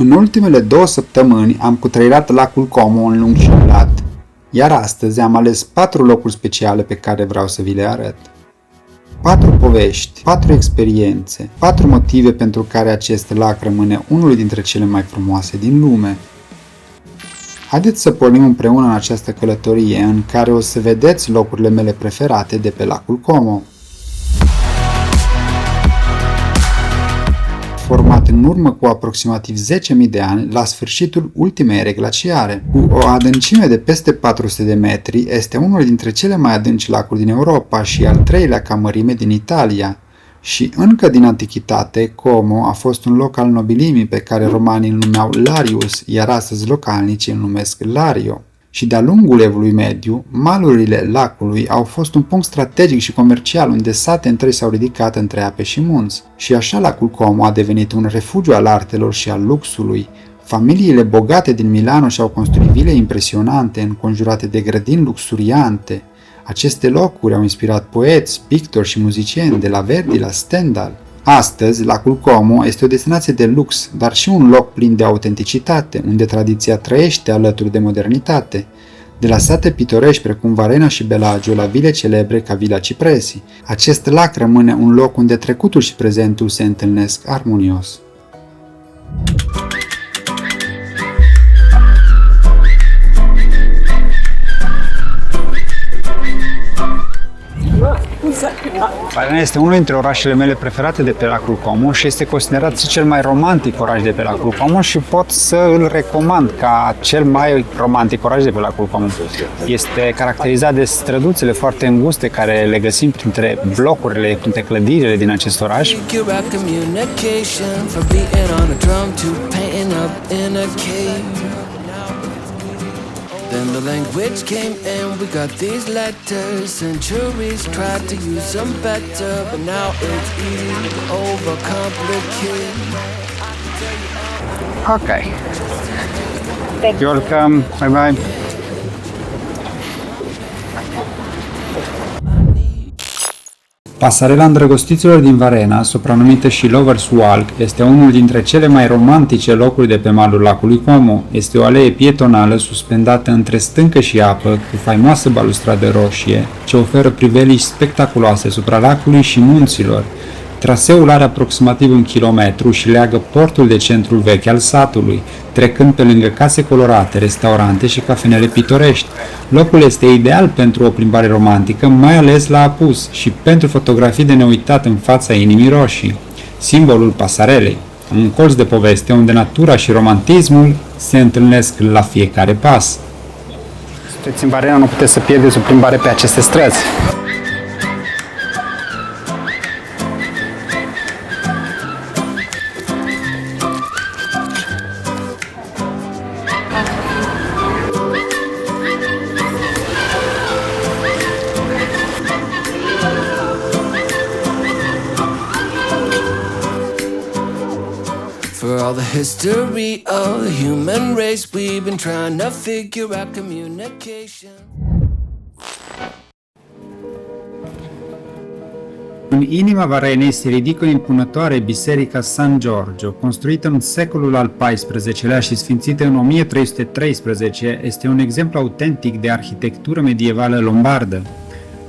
În ultimele 2 săptămâni am cutreirat lacul Como în lung și în lat, iar astăzi am ales 4 locuri speciale pe care vreau să vi le arăt. 4 povești, 4 experiențe, 4 motive pentru care acest lac rămâne unul dintre cele mai frumoase din lume. Haideți să pornim împreună în această călătorie în care o să vedeți locurile mele preferate de pe lacul Como. Format în urmă cu aproximativ 10.000 de ani, la sfârșitul ultimei ere glaciare. Cu o adâncime de peste 400 de metri, este unul dintre cele mai adânci lacuri din Europa și al 3-lea ca mărime din Italia. Și încă din antichitate, Como a fost un loc al nobilimii pe care romanii îl numeau Larius, iar astăzi localnicii îl numesc Lario. Și de-a lungul Evului Mediu, malurile lacului au fost un punct strategic și comercial unde sate întregi s-au ridicat între ape și munți. Și așa lacul Como a devenit un refugiu al artelor și al luxului. Familiile bogate din Milano și-au construit vile impresionante, înconjurate de grădini luxuriante. Aceste locuri au inspirat poeți, pictori și muzicieni, de la Verdi la Stendhal. Astăzi, lacul Como este o destinație de lux, dar și un loc plin de autenticitate, unde tradiția trăiește alături de modernitate. De la sate pitorești precum Varena și Bellagio la vile celebre ca Villa Cipresi, acest lac rămâne un loc unde trecutul și prezentul se întâlnesc armonios. Varena este unul dintre orașele mele preferate de pe lacul Como și este considerat cel mai romantic oraș de pe lacul Como și pot să îl recomand ca cel mai romantic oraș de pe lacul Como. Este caracterizat de străduțele foarte înguste care le găsim printre blocurile, printre clădirile din acest oraș. Then the language came and we got these letters. Centuries tried to use them better, but now it's easy to overcomplicate. Okay. You're welcome. Bye bye. Pasarela îndrăgostiților din Varena, supranumită și Lovers Walk, este unul dintre cele mai romantice locuri de pe malul lacului Como. Este o alee pietonală suspendată între stâncă și apă, cu faimoasă balustradă roșie, ce oferă priveliști spectaculoase supra lacului și munților. Traseul are aproximativ 1 kilometru și leagă portul de centrul vechi al satului, trecând pe lângă case colorate, restaurante și cafenele pitorești. Locul este ideal pentru o plimbare romantică, mai ales la apus, și pentru fotografii de neuitat în fața inimii roșii. Simbolul pasarelei, un colț de poveste unde natura și romantismul se întâlnesc la fiecare pas. Sunteți în Varena, nu puteți să pierdeți o plimbare pe aceste străzi. For all the history of the human race, we've been trying to figure out communication. În inima Varenei se ridică o impunătoare biserica San Giorgio, construită în secolul al XIV-lea și sfințită în 1313, este un exemplu autentic de arhitectură medievală lombardă.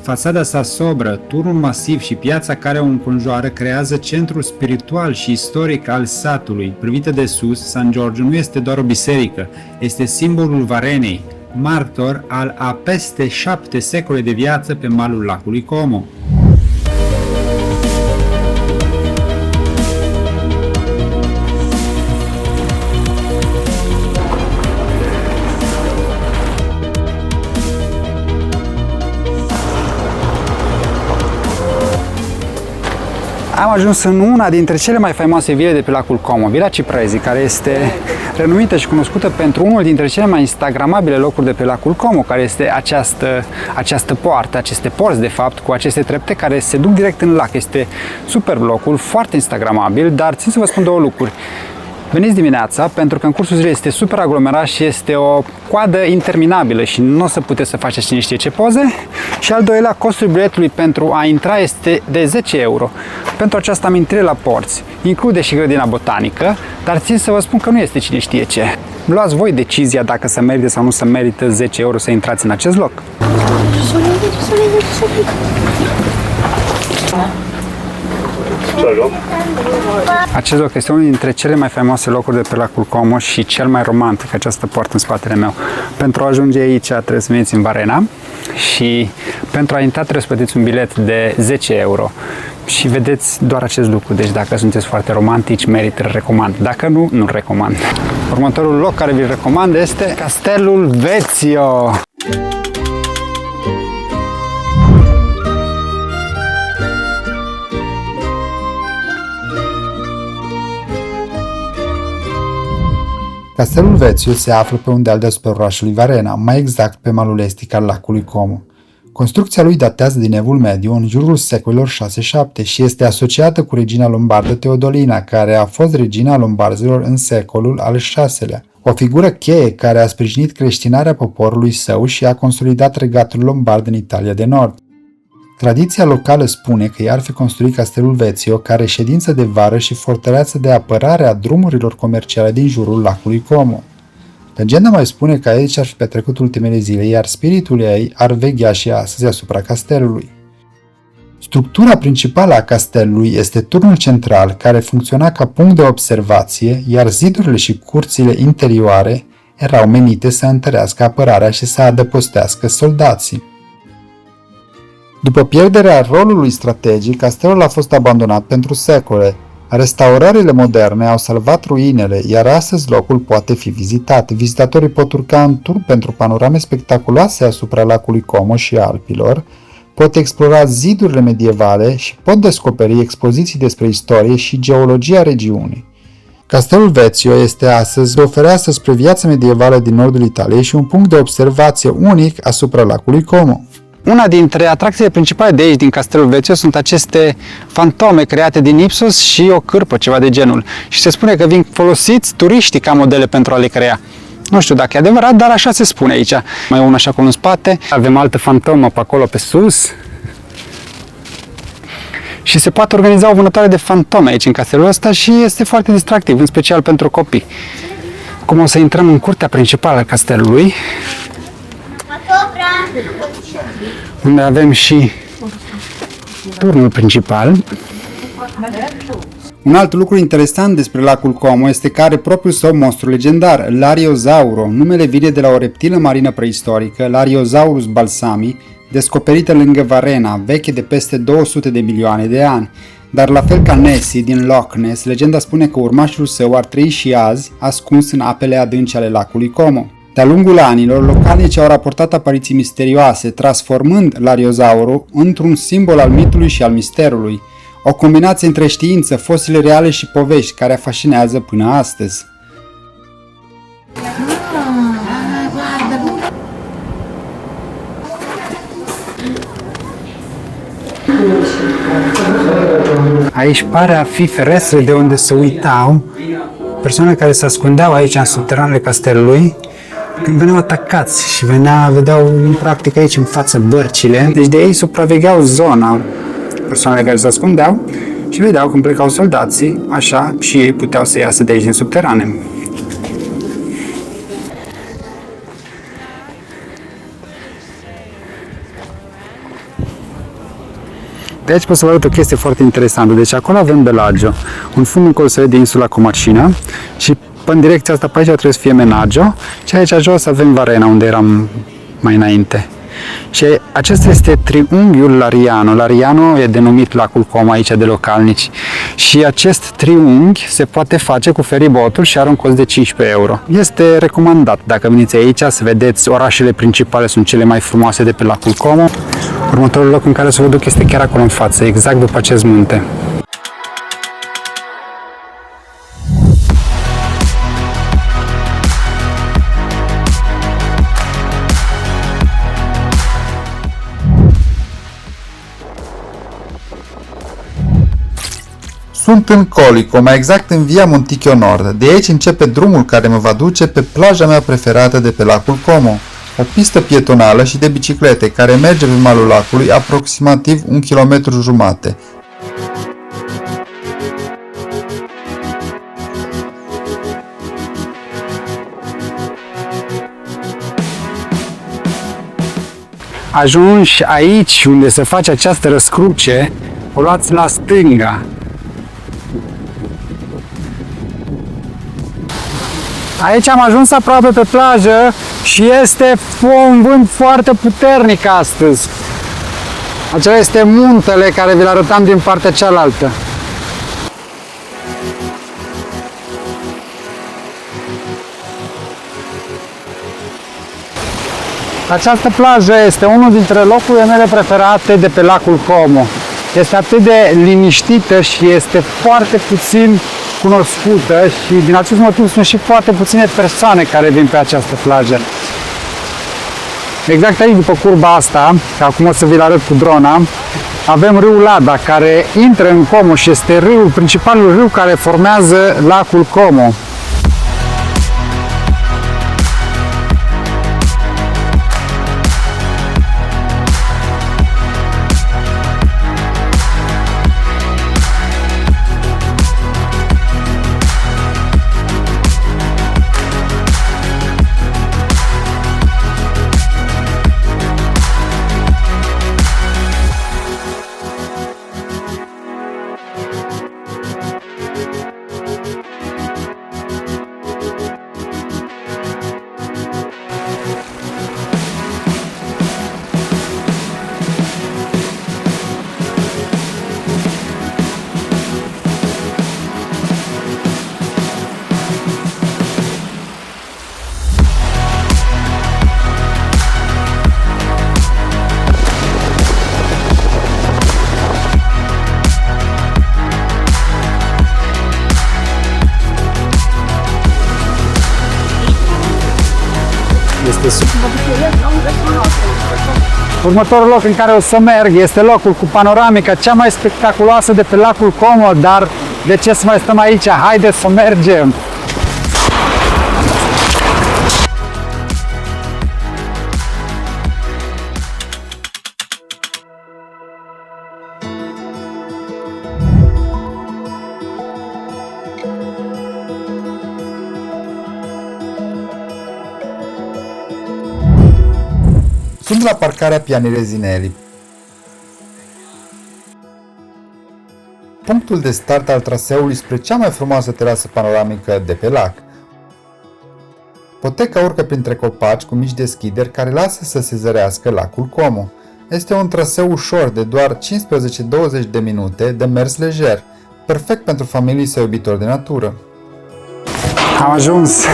Fațada sa sobră, turnul masiv și piața care o înconjoară creează centrul spiritual și istoric al satului. Privită de sus, San Giorgio nu este doar o biserică, este simbolul Varenei, martor al a peste 7 secole de viață pe malul lacului Como. Am ajuns în una dintre cele mai faimoase vile de pe lacul Como, Villa Cipresi, care este renumită și cunoscută pentru unul dintre cele mai instagramabile locuri de pe lacul Como, care este această poartă, aceste porți de fapt, cu aceste trepte care se duc direct în lac. Este superb locul, foarte instagramabil, dar țin să vă spun două lucruri. Veniți dimineața, pentru că în cursul zilei este super aglomerat și este o coadă interminabilă și nu o să puteți să faceți cine știe ce poze. Și al doilea, costul biletului pentru a intra este de 10 euro. Pentru această amintire la porți. Include și grădina botanică, dar țin să vă spun că nu este cine știe ce. Luați voi decizia dacă să merită sau nu să merită 10 euro să intrați în acest loc. Acest loc este unul dintre cele mai faimoase locuri de pe lacul Como și cel mai romantic, această poartă în spatele meu. Pentru a ajunge aici trebuie să veniți în Varena și pentru a intra trebuie să plătiți un bilet de 10 euro. Și vedeți doar acest lucru, deci dacă sunteți foarte romantici, merită, recomand. Dacă nu, nu recomand. Următorul loc care vi-l recomand este Castelul Vezio. Castelul Vezio se află pe un deal deasupra orașului Varena, mai exact pe malul estic al lacului Como. Construcția lui datează din Evul Mediu în jurul secolilor 6-7 și este asociată cu regina lombardă Teodolina, care a fost regina lombarzilor în secolul al VI-lea. O figură cheie care a sprijinit creștinarea poporului său și a consolidat regatul lombard în Italia de Nord. Tradiția locală spune că i-ar fi construit Castelul Vezio ca reședință de vară și fortăreață de apărare a drumurilor comerciale din jurul lacului Como. Legenda mai spune că aici ar fi petrecut ultimele zile, iar spiritul ei ar veghea și astăzi asupra castelului. Structura principală a castelului este turnul central, care funcționa ca punct de observație, iar zidurile și curțile interioare erau menite să întărească apărarea și să adăpostească soldații. După pierderea rolului strategic, castelul a fost abandonat pentru secole. Restaurările moderne au salvat ruinele, iar astăzi locul poate fi vizitat. Vizitatorii pot urca în tur pentru panorame spectaculoase asupra lacului Como și Alpilor, pot explora zidurile medievale și pot descoperi expoziții despre istorie și geologia regiunii. Castelul Vezio este astăzi o fereastră spre viața medievală din nordul Italiei și un punct de observație unic asupra lacului Como. Una dintre atracțiile principale de aici, din Castelul Vezio, sunt aceste fantome create din ipsos și o cârpă, ceva de genul. Și se spune că vin folosiți turiștii ca modele pentru a le crea. Nu știu dacă e adevărat, dar așa se spune aici. Mai e una așa acolo în spate, avem altă fantomă pe acolo pe sus. Și se poate organiza o vânătoare de fantome aici în castelul ăsta și este foarte distractiv, în special pentru copii. Acum o să intrăm în curtea principală a castelului, unde avem și turnul principal. Un alt lucru interesant despre lacul Como este că are propriul său monstru legendar, Lariosauro. Numele vine de la o reptilă marină preistorică, Lariosaurus balsami, descoperită lângă Varena, veche de peste 200 de milioane de ani. Dar la fel ca Nessie din Loch Ness, legenda spune că urmașul său ar trăi și azi, ascuns în apele adânci ale lacului Como. De-a lungul anilor, localnicii au raportat apariții misterioase, transformând Lariosaurul într-un simbol al mitului și al misterului. O combinație între știință, fosile reale și povești care fascinează până astăzi. Aici pare a fi ferestre de unde se uitau persoane care se ascundeau aici în subteranele castelului când veneau atacați și vedeau în practic aici în față bărcile. Deci de ei supravegheau zona, persoanele care se ascundeau și vedeau când plecau soldații, așa și ei puteau să iasă de aici din subterane. De aici pot să vă arăt o chestie foarte interesantă. Deci acolo avem Bellagio, un fund încolțărit de insula Comacina și în direcția asta pe aici trebuie să fie Menaggio și aici jos avem Varena, unde eram mai înainte. Și acesta este triunghiul Lariano. Lariano e denumit lacul Como aici de localnici. Și acest triunghi se poate face cu feribotul și are un cost de 15 euro. Este recomandat dacă veniți aici să vedeți orașele principale, sunt cele mai frumoase de pe lacul Como. Următorul loc în care să vă duc este chiar acolo în față, exact după acest munte. Sunt în Colico, mai exact în Via Monticchio Nord. De aici începe drumul care mă va duce pe plaja mea preferată de pe lacul Como. O pistă pietonală și de biciclete care merge pe malul lacului aproximativ 1,5 km. Ajungi aici unde se face această răscruce, o luați la stânga. Aici am ajuns aproape pe plajă și este un vânt foarte puternic astăzi. Acela este muntele care vi-l arătam din partea cealaltă. Această plajă este unul dintre locurile mele preferate de pe lacul Como. Este atât de liniștită și este foarte puțin cunoscută și din acest motiv sunt și foarte puține persoane care vin pe această plajă. Exact aici, după curba asta, că acum o să vi-l arăt cu drona, avem râul Lada, care intră în Como și este principalul râu care formează lacul Como. Următorul loc în care o să merg este locul cu panoramica cea mai spectaculoasă de pe lacul Como, dar de ce să mai stăm aici? Haideți să mergem! Sunt la parcarea Piani Resinelli. Punctul de start al traseului spre cea mai frumoasă terasă panoramică de pe lac. Poteca urcă printre copaci cu mici deschideri care lasă să se zărească lacul Como. Este un traseu ușor de doar 15-20 de minute de mers lejer, perfect pentru familii sau iubitori de natură. Am ajuns!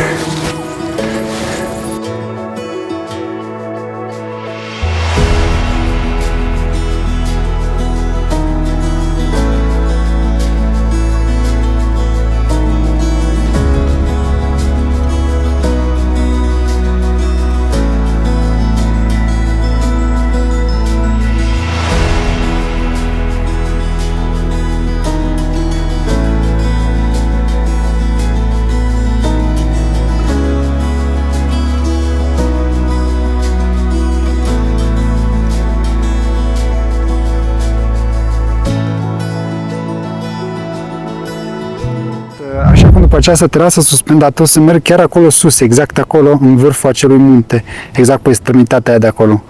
După această terasă suspendată o să merg chiar acolo sus, exact acolo, în vârful acelui munte, exact pe extremitatea aia de acolo.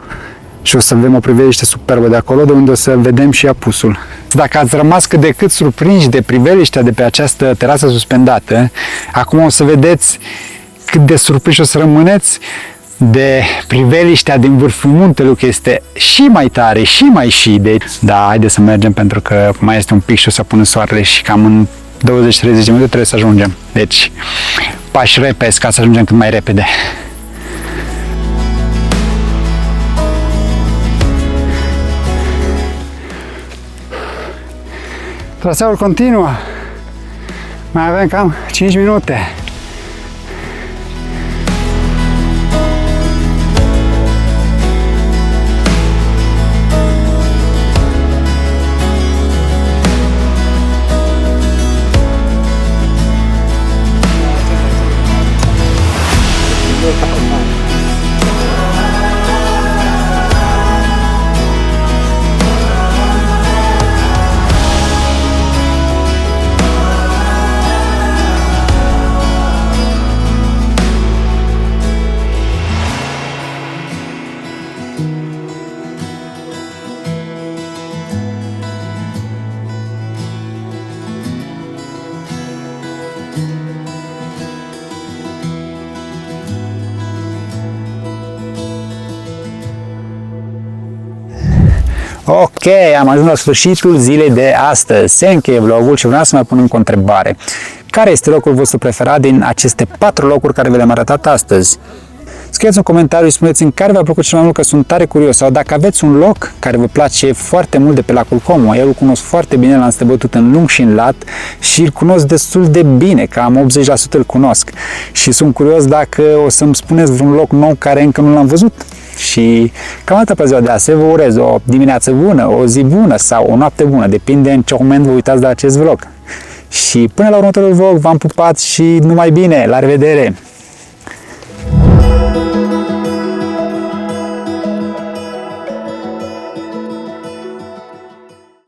Și o să avem o priveliște superbă de acolo, de unde o să vedem și apusul. Dacă ați rămas cât de cât surprinși de priveliștea de pe această terasă suspendată, acum o să vedeți cât de surprinși o să rămâneți de priveliștea din vârful muntelui, că este și mai tare, și mai șide. Da, haideți să mergem pentru că mai este un pic și o să pună soarele și cam în 20-30 de minute trebuie să ajungem. Deci, pași repezi ca să ajungem cât mai repede. Traseul continuă. Mai avem cam 5 minute. am ajuns la sfârșitul zilei de astăzi. Se încheie vlogul și vreau să mai pun încă o întrebare. Care este locul vostru preferat din aceste 4 locuri care vi le-am arătat astăzi? Scrieți un comentariu și spuneți-mi care v-a plăcut cel mai mult, că sunt tare curios, sau dacă aveți un loc care vă place foarte mult de pe lacul Como. Eu îl cunosc foarte bine, l-am străbătut în lung și în lat și îl cunosc destul de bine, cam 80% îl cunosc. Și sunt curios dacă o să-mi spuneți vreun loc nou care încă nu l-am văzut. Și cam atât pe ziua de azi. Vă urez o dimineață bună, o zi bună sau o noapte bună, depinde în ce moment vă uitați de acest vlog. Și până la următorul vlog v-am pupat și numai bine, la revedere!